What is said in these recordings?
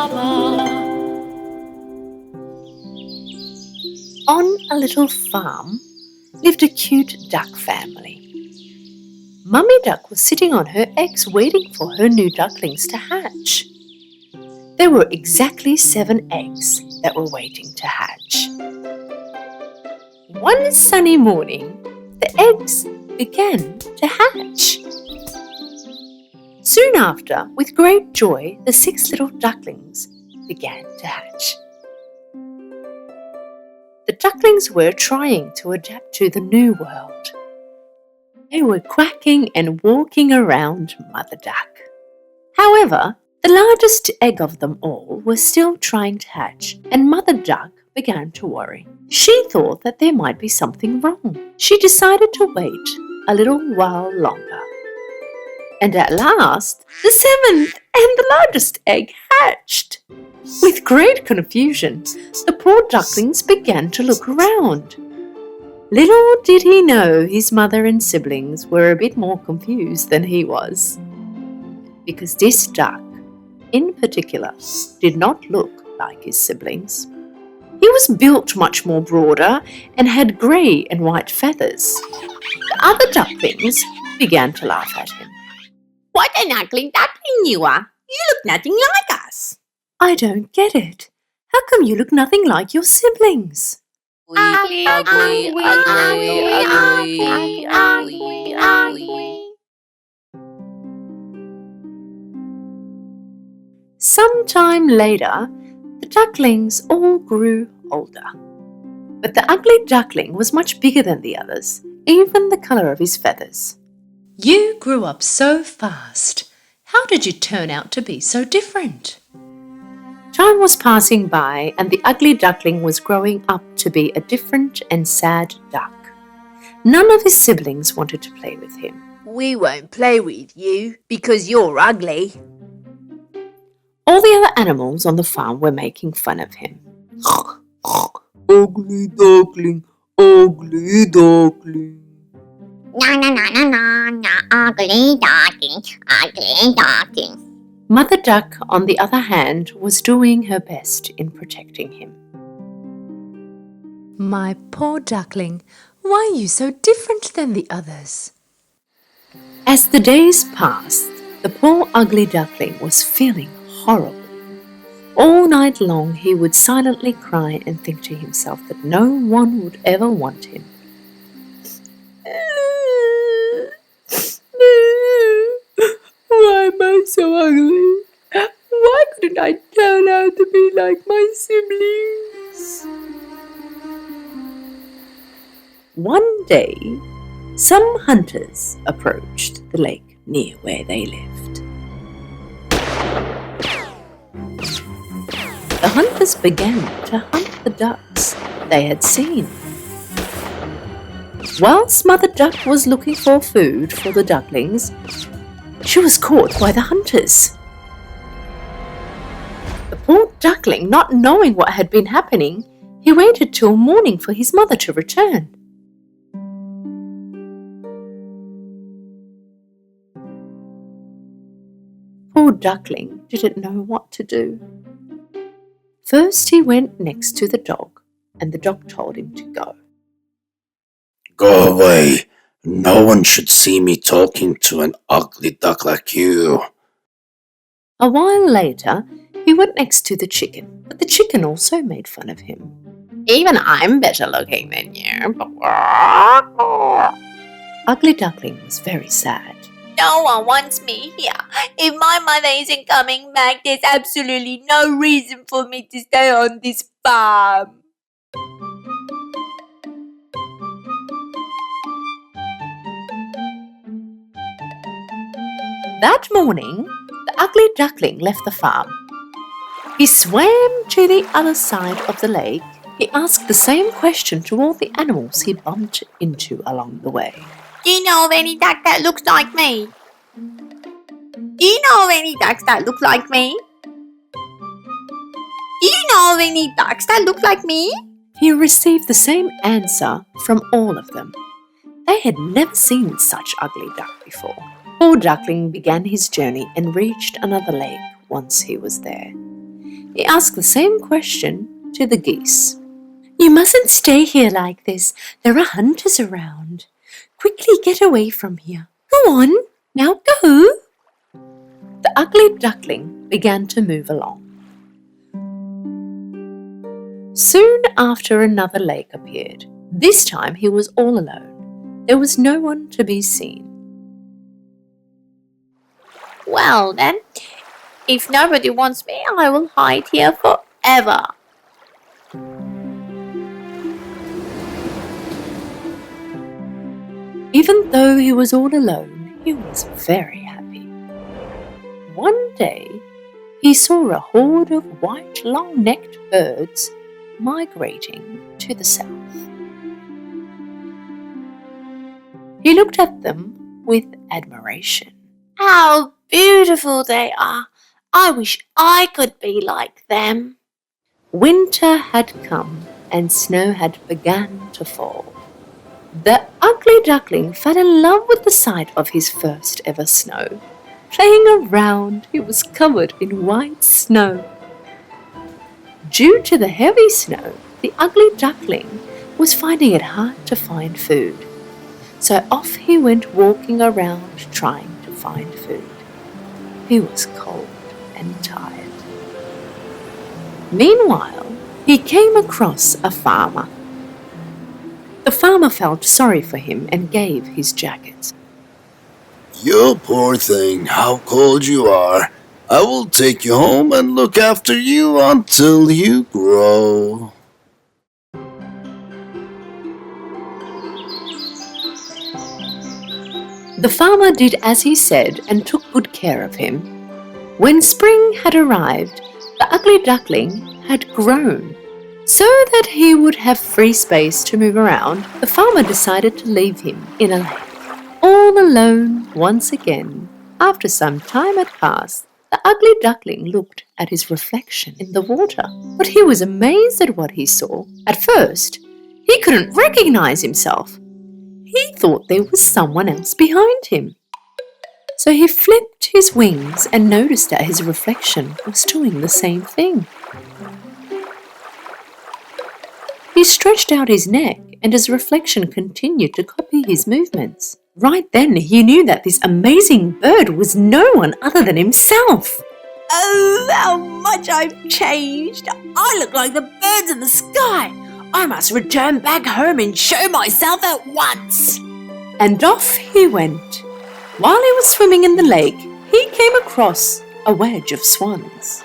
Adisebaba. On a little farm lived a cute duck family. Mummy Duck was sitting on her eggs waiting for her new ducklings to hatch. There were exactly 7 eggs that were waiting to hatch. One sunny morning, the eggs began to hatch. Soon after, with great joy, the 6 little ducklings began to hatch. The ducklings were trying to adapt to the new world. They were quacking and walking around Mother Duck. However, the largest egg of them all was still trying to hatch, and Mother Duck began to worry. She thought that there might be something wrong. She decided to wait a little while longer. And at last, the 7th and the largest egg hatched. With great confusion, the poor ducklings began to look around. Little did he know his mother and siblings were a bit more confused than he was. Because this duck, in particular, did not look like his siblings. He was built much more broader and had grey and white feathers. The other ducklings began to laugh at him. What an ugly duckling you are! You look nothing like us. I don't get it. How come you look nothing like your siblings? Ugly, ugly, ugly, ugly, ugly, ugly. Sometime later, the ducklings all grew older. But the ugly duckling was much bigger than the others, even the colour of his feathers. You grew up so fast. How did you turn out to be so different? Time was passing by, and the ugly duckling was growing up to be a different and sad duck. None of his siblings wanted to play with him. We won't play with you because you're ugly. All the other animals on the farm were making fun of him. Ugly duckling, ugly duckling. No, no, no, no, no, no, ugly duckling, ugly duckling. Mother Duck, on the other hand, was doing her best in protecting him. My poor duckling, why are you so different than the others? As the days passed, the poor ugly duckling was feeling horrible. All night long he would silently cry and think to himself that no one would ever want him. Why am I so ugly? Why couldn't I turn out to be like my siblings? One day, some hunters approached the lake near where they lived. The hunters began to hunt the ducks they had seen. Whilst Mother Duck was looking for food for the ducklings, she was caught by the hunters. The poor duckling, not knowing what had been happening, he waited till morning for his mother to return. Poor duckling didn't know what to do. First he went next to the dog, and the dog told him to go. Go away. No one should see me talking to an ugly duck like you. A while later, he went next to the chicken, but the chicken also made fun of him. Even I'm better looking than you. Ugly Duckling was very sad. No one wants me here. If my mother isn't coming back, there's absolutely no reason for me to stay on this farm. That morning, the ugly duckling left the farm. He swam to the other side of the lake. He asked the same question to all the animals he bumped into along the way. Do you know of any duck that looks like me? Do you know of any ducks that look like me? Do you know of any ducks that look like me? He received the same answer from all of them. They had never seen such ugly duck before. Poor Duckling began his journey and reached another lake once he was there. He asked the same question to the geese. You mustn't stay here like this. There are hunters around. Quickly get away from here. Go on, now go. The ugly duckling began to move along. Soon after, another lake appeared. This time he was all alone. There was no one to be seen. Well then, if nobody wants me, I will hide here forever. Even though he was all alone, he was very happy. One day, he saw a horde of white, long-necked birds migrating to the south. He looked at them with admiration. How beautiful they are. I wish I could be like them. Winter had come and snow had begun to fall. The ugly duckling fell in love with the sight of his first ever snow. Playing around, he was covered in white snow. Due to the heavy snow, the ugly duckling was finding it hard to find food. So off he went walking around trying to find food. He was cold and tired. Meanwhile, he came across a farmer. The farmer felt sorry for him and gave his jacket. You poor thing, how cold you are. I will take you home and look after you until you grow. The farmer did as he said and took good care of him. When spring had arrived, the ugly duckling had grown. So that he would have free space to move around, the farmer decided to leave him in a lake. All alone once again. After some time had passed, the ugly duckling looked at his reflection in the water. But he was amazed at what he saw. At first, he couldn't recognize himself. He thought there was someone else behind him. So he flipped his wings and noticed that his reflection was doing the same thing. He stretched out his neck and his reflection continued to copy his movements. Right then he knew that this amazing bird was no one other than himself. Oh, how much I've changed. I look like the birds in the sky. I must return back home and show myself at once. And off he went. While he was swimming in the lake, he came across a wedge of swans.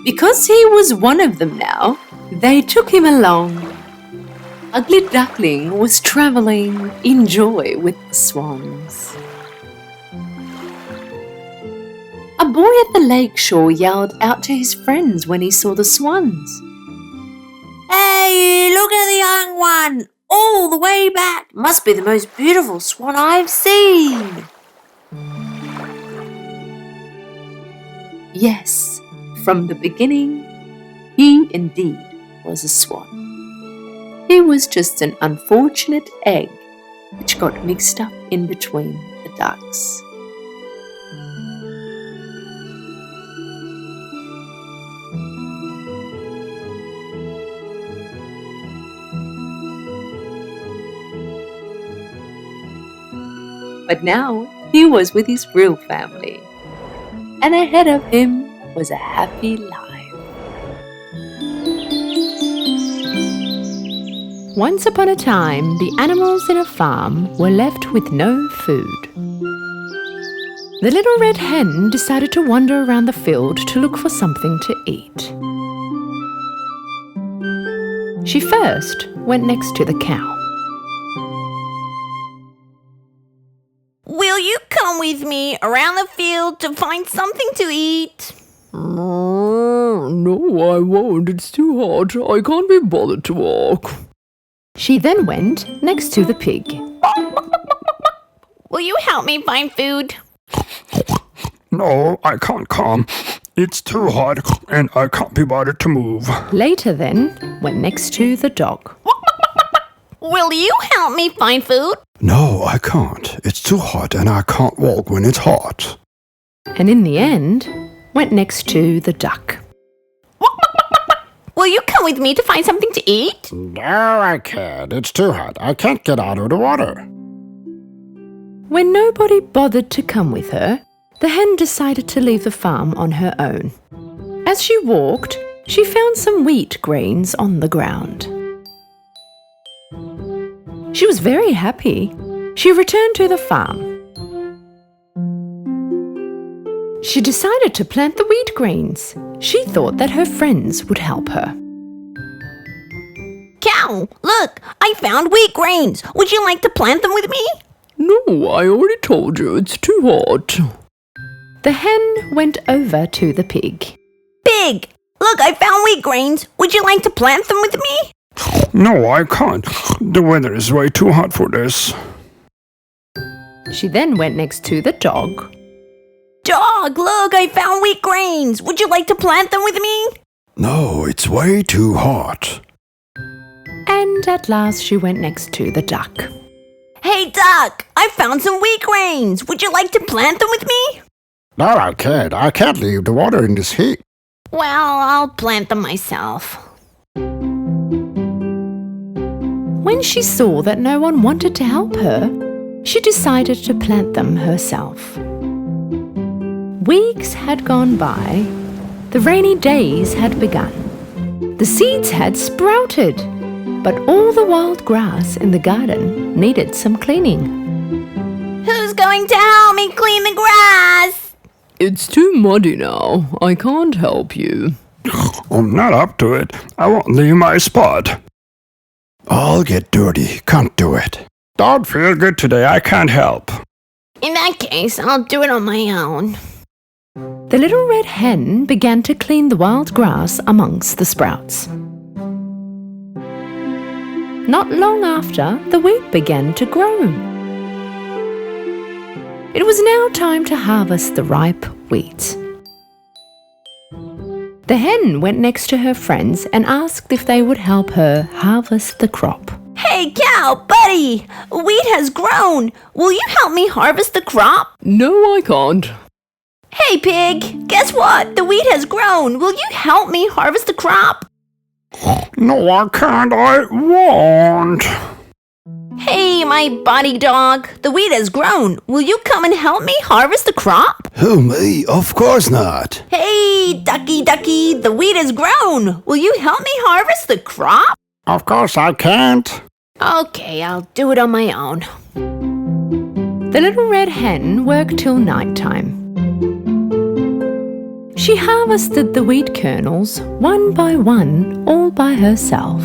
Because he was one of them now, they took him along. Ugly Duckling was travelling in joy with the swans. A boy at the lake shore yelled out to his friends when he saw the swans. Hey, look at the young one, all the way back. Must be the most beautiful swan I've seen. Yes, from the beginning, he indeed was a swan. He was just an unfortunate egg which got mixed up in between the ducks. But now he was with his real family, and ahead of him was a happy life. Once upon a time, the animals in a farm were left with no food. The little red hen decided to wander around the field to look for something to eat. She first went next to the cow. Will you come with me around the field to find something to eat? No, I won't. It's too hot. I can't be bothered to walk. She then went next to the pig. Will you help me find food? No, I can't come. It's too hot and I can't be bothered to move. Later then went next to the dog. Will you help me find food? No, I can't. It's too hot and I can't walk when it's hot. And in the end, went next to the duck. Will you come with me to find something to eat? No, I can't. It's too hot. I can't get out of the water. When nobody bothered to come with her, the hen decided to leave the farm on her own. As she walked, she found some wheat grains on the ground. She was very happy. She returned to the farm. She decided to plant the wheat grains. She thought that her friends would help her. Cow, look, I found wheat grains. Would you like to plant them with me? No, I already told you it's too hot. The hen went over to the pig. Pig, look, I found wheat grains. Would you like to plant them with me? No, I can't. The weather is way too hot for this. She then went next to the dog. Dog, look, I found wheat grains. Would you like to plant them with me? No, it's way too hot. And at last she went next to the duck. Hey, duck, I found some wheat grains. Would you like to plant them with me? No, I can't. I can't leave the water in this heat. Well, I'll plant them myself. When she saw that no one wanted to help her, she decided to plant them herself. Weeks had gone by. The rainy days had begun. The seeds had sprouted, but all the wild grass in the garden needed some cleaning. Who's going to help me clean the grass? It's too muddy now. I can't help you. I'm not up to it. I won't leave my spot. I'll get dirty. Can't do it. Don't feel good today. I can't help. In that case, I'll do it on my own. The little red hen began to clean the wild grass amongst the sprouts. Not long after, the wheat began to grow. It was now time to harvest the ripe wheat. The hen went next to her friends and asked if they would help her harvest the crop. Hey, cow, buddy, wheat has grown. Will you help me harvest the crop? No, I can't. Hey, pig, guess what? The wheat has grown. Will you help me harvest the crop? No, I can't. I won't. Hey, my body dog, the wheat has grown. Will you come and help me harvest the crop? Who, me? Of course not. Hey, ducky, the wheat has grown. Will you help me harvest the crop? Of course I can't. Okay, I'll do it on my own. The little red hen worked till nighttime. She harvested the wheat kernels one by one, all by herself.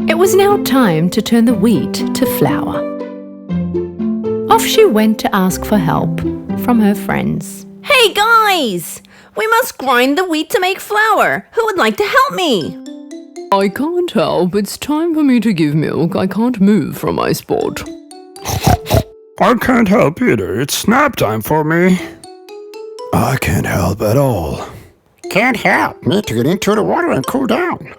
It was now time to turn the wheat to flour. Off she went to ask for help from her friends. Hey, guys! We must grind the wheat to make flour. Who would like to help me? I can't help. It's time for me to give milk. I can't move from my spot. I can't help either. It's nap time for me. I can't help at all. Can't help. Need to get into the water and cool down.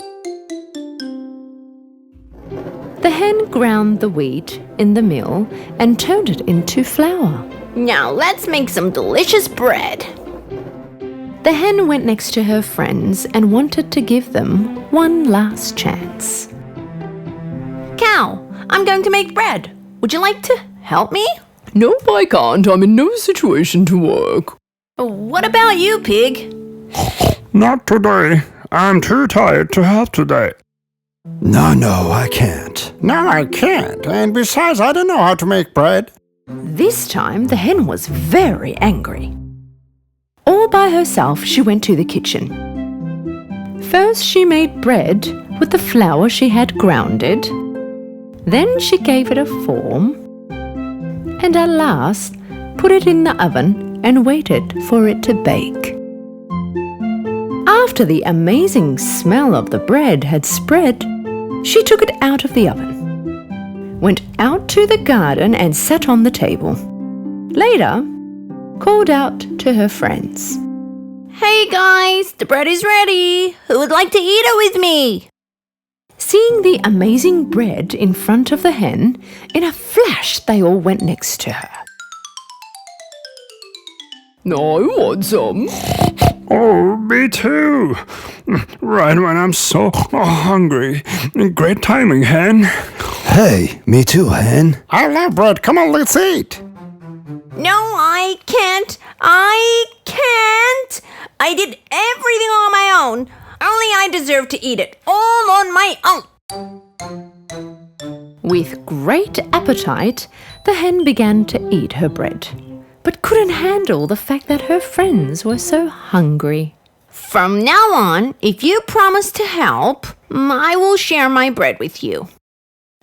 The hen ground the wheat in the mill and turned it into flour. Now let's make some delicious bread. The hen went next to her friends and wanted to give them one last chance. Cow, I'm going to make bread. Would you like to help me? No, I can't. I'm in no situation to work. What about you, pig? Not today. I'm too tired to help today. No, I can't. No, I can't. And besides, I don't know how to make bread. This time the hen was very angry. All by herself, she went to the kitchen. First, she made bread with the flour she had grounded. Then she gave it a form. And at last, put it in the oven and waited for it to bake. After the amazing smell of the bread had spread, she took it out of the oven, went out to the garden and sat on the table. Later, called out to her friends. Hey guys, the bread is ready. Who would like to eat it with me? Seeing the amazing bread in front of the hen, in a flash they all went next to her. I want some. Oh, me too. Right when I'm so hungry. Great timing, hen. Hey, me too, hen. I love bread. Come on, let's eat. No, I can't. I can't. I did everything on my own. Only I deserve to eat it all on my own. With great appetite, the hen began to eat her bread, but couldn't handle the fact that her friends were so hungry. From now on, if you promise to help, I will share my bread with you.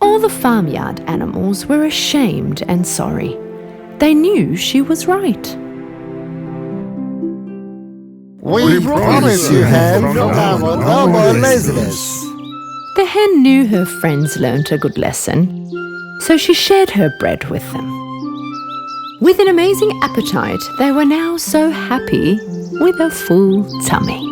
All the farmyard animals were ashamed and sorry. They knew she was right. We promise you, hen, no more laziness. The hen knew her friends learnt a good lesson, so she shared her bread with them. With an amazing appetite, they were now so happy with a full tummy.